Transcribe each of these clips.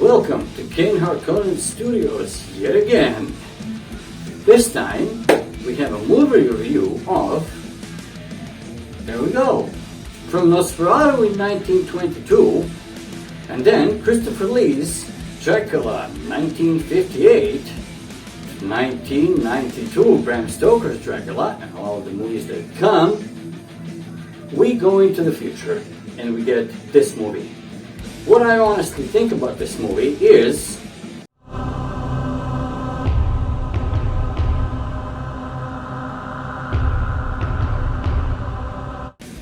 Welcome to Kane Harkonnen Studios yet again. This time we have a movie review of, there we go, from Nosferatu in 1922, and then Christopher Lee's Dracula 1958, 1992 Bram Stoker's Dracula, and all the movies that come. We go into the future and we get this movie. What I honestly think about this movie is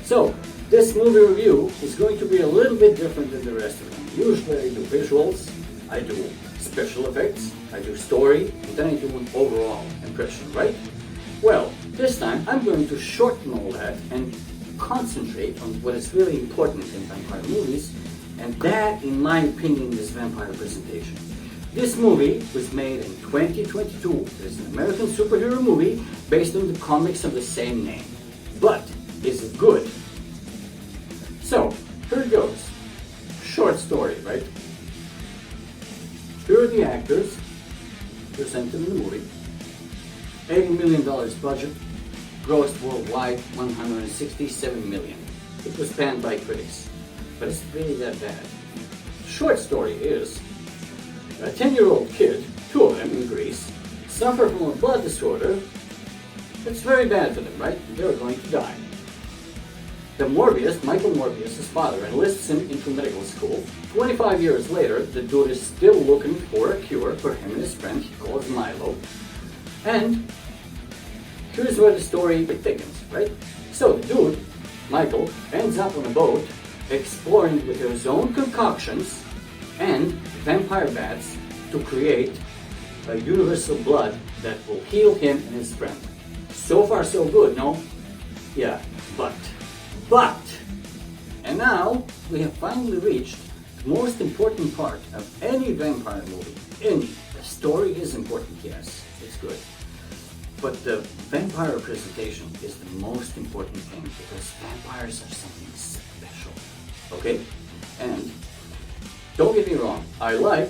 so this movie review is going to be a little bit different than the rest of them. Usually I do visuals, I do special effects, I do story, and then I do an overall impression, right? Well, this time I'm going to shorten all that and concentrate on what is really important in vampire movies, and that, in my opinion, is vampire presentation. This movie was made in 2022. It is an American superhero movie based on the comics of the same name. But is it good? So, here it goes. Short story, right? Here are the actors presented in the movie. $80 million budget, grossed worldwide $167 million. It was panned by critics. But it's really that bad. Short story is, a 10-year-old kid, two of them in Greece, suffer from a blood disorder. It's very bad for them, right? They're going to die. The Morbius, Michael Morbius, his father, enlists him into medical school. 25 years later, the dude is still looking for a cure for him and his friend he calls Milo. And here's where the story thickens, right? So the dude, Michael, ends up on a boat exploring with his own concoctions and vampire bats to create a universal blood that will heal him and his friend. So far so good, no? Yeah, but, and now we have finally reached the most important part of any vampire movie. The story is important, yes, it's good. But the vampire presentation is the most important thing because vampires are something special. Okay? And don't get me wrong, I like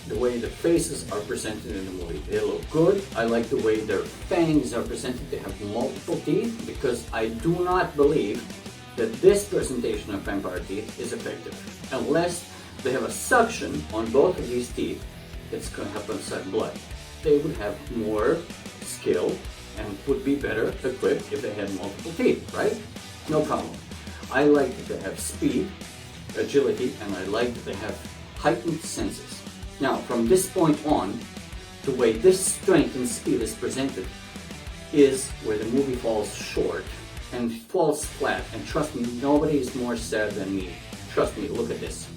the way the faces are presented in the movie. They look good. I like the way their fangs are presented. They have multiple teeth because I do not believe that this presentation of vampire teeth is effective unless they have a suction on both of these teeth that's going to help them suck blood. They would have more skill and would be better equipped if they had multiple teeth, right? No problem. I like that they have speed, agility, and I like that they have heightened senses. Now, from this point on, the way this strength and speed is presented is where the movie falls short and falls flat. And trust me, nobody is more sad than me. Trust me, look at this.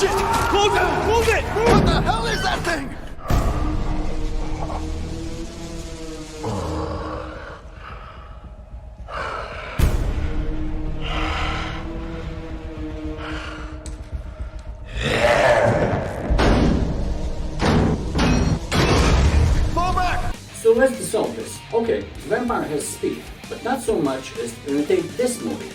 Shit! Move it! Move it! What the hell is that thing? Fall back! So let's dissolve this. Okay, vampire has speed, but not so much as to imitate this movie.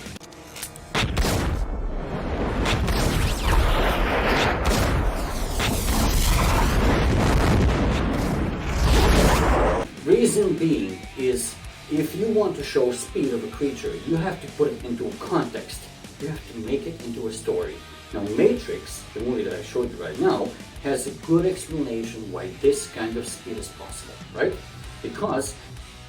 Reason being is, if you want to show speed of a creature, you have to put it into a context. You have to make it into a story. Now, Matrix, the movie that I showed you right now, has a good explanation why this kind of speed is possible, right? Because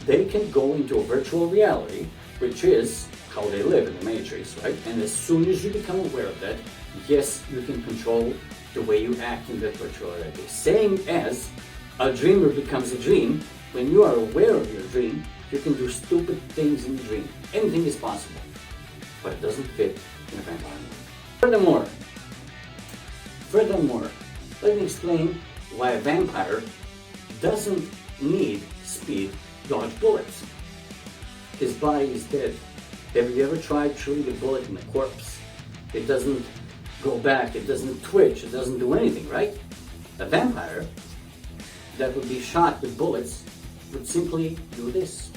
they can go into a virtual reality, which is how they live in the Matrix, right? And as soon as you become aware of that, yes, you can control the way you act in that virtual reality. Same as a dreamer becomes a dream. When you are aware of your dream, you can do stupid things in the dream. Anything is possible, but it doesn't fit in a vampire movie. Furthermore, let me explain why a vampire doesn't need speed to dodge bullets. His body is dead. Have you ever tried shooting a bullet in a corpse? It doesn't go back, it doesn't twitch, it doesn't do anything, right? A vampire that would be shot with bullets would simply do this.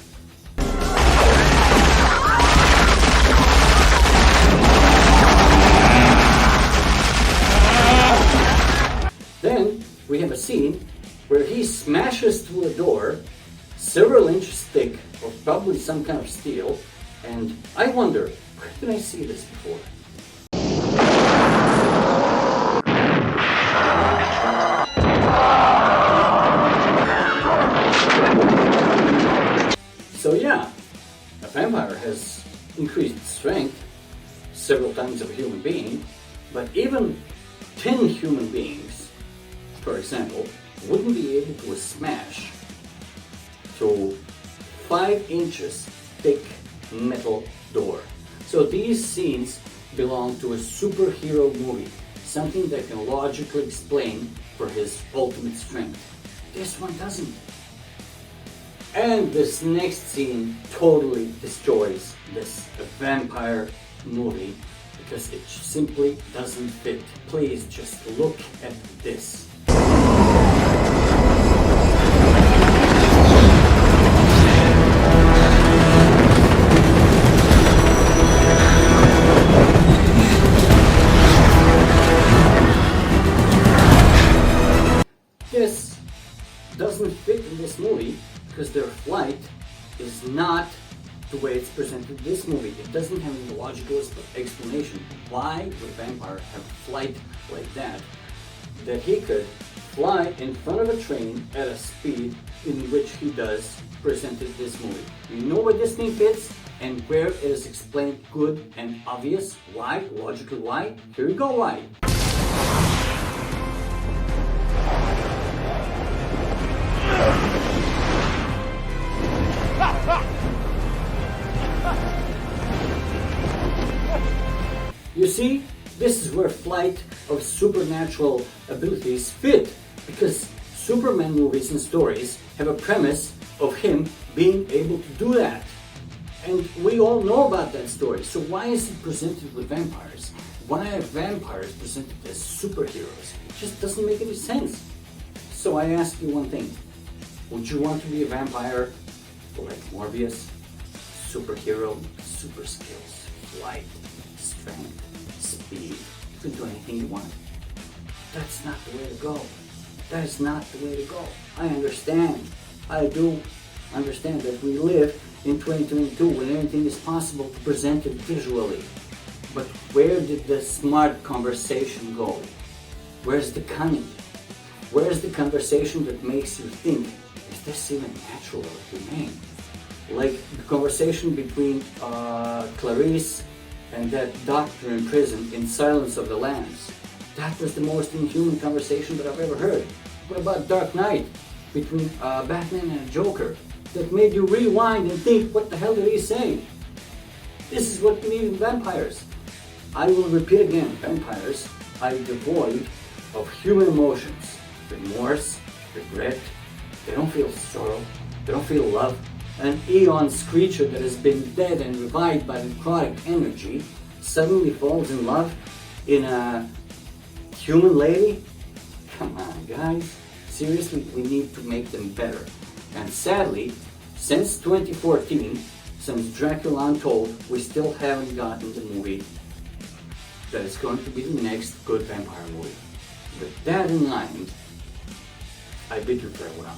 Then we have a scene where he smashes through a door, several inches thick of probably some kind of steel, and I wonder, where did I see this before? So yeah, a vampire has increased strength several times of a human being, but even 10 human beings, for example, wouldn't be able to smash through 5 inches thick metal door. So these scenes belong to a superhero movie, something that can logically explain for his ultimate strength. This one doesn't. And this next scene totally destroys this vampire movie because it simply doesn't fit. Please just look at this. This doesn't fit in this movie because their flight is not the way it's presented in this movie. It doesn't have any logical explanation. Why would a vampire have a flight like that? That he could fly in front of a train at a speed in which he does presented this movie. You know where this thing fits and where it is explained good and obvious? Why? Logically why? Here we go why. You see, this is where flight of supernatural abilities fit, because Superman movies and stories have a premise of him being able to do that. And we all know about that story, so why is it presented with vampires? Why are vampires presented as superheroes? It just doesn't make any sense. So I ask you one thing. Would you want to be a vampire like Morbius? Superhero, super skills, flight, strength, speed. You can do anything you want. That's not the way to go. That is not the way to go. I understand. I do understand that we live in 2022 when everything is possible to present it visually. But where did the smart conversation go? Where's the cunning? Where's the conversation that makes you think, is this even natural or humane? Like the conversation between Clarice and that doctor in prison in Silence of the Lambs. That was the most inhuman conversation that I've ever heard. What about Dark Knight between Batman and Joker? That made you rewind and think, what the hell did he say? This is what we need in vampires. I will repeat again, vampires are devoid of human emotions. Remorse, regret, they don't feel sorrow, they don't feel love. An eon's creature that has been dead and revived by necrotic energy suddenly falls in love in a human lady? Come on, guys. Seriously, we need to make them better. And sadly, since 2014, since Dracula Untold, we still haven't gotten the movie that is going to be the next good vampire movie. With that in mind, I bid you farewell.